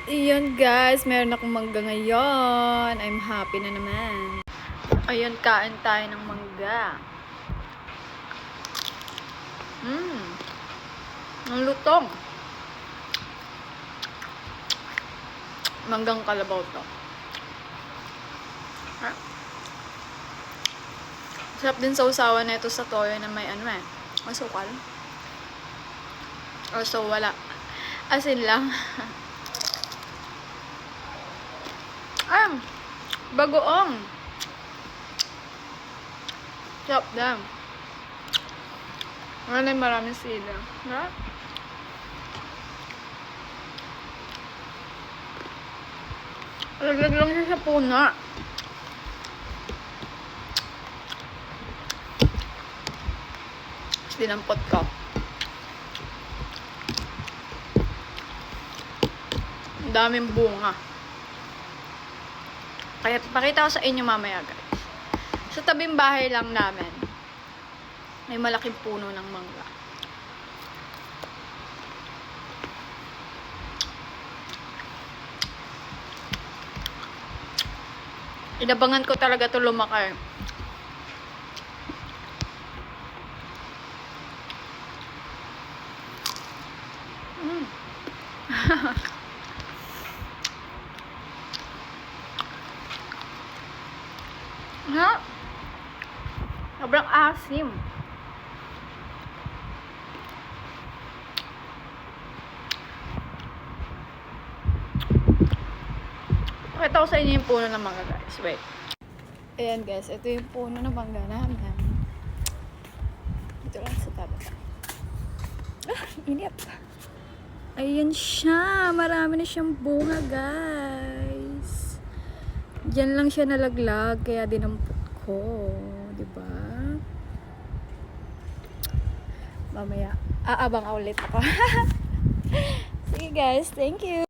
Iyon guys, meron akong mangga ngayon. I'm happy na naman. Ayun, kain tayo ng mangga. Ang lutong. Manggang kalabaw to. Sarap din sa usawan na ito sa toyo na may masukal. So wala. Asin lang. Bagoong. Sarap din. Wala na maraming sila. Sarap. Laglag lang siya sa puna. Dinampot ko. Ang daming bunga. Kaya pakita ko sa inyo mamaya guys. Sa tabing bahay lang namin, may malaking puno ng mangga. Inabangan ko talaga ito lumaki. Ha? Sobrang asim. Pakita ko sa inyo yung puno ng mangga guys. Wait. Ayan guys, ito yung puno ng mangga namin. Dito lang sa tabi. Inip. Ayan siya. Marami na siyang bunga guys. Diyan lang siya nalaglag, kaya dinampot ko. Diba? Mamaya, aabang ulit ako. Sige guys, thank you.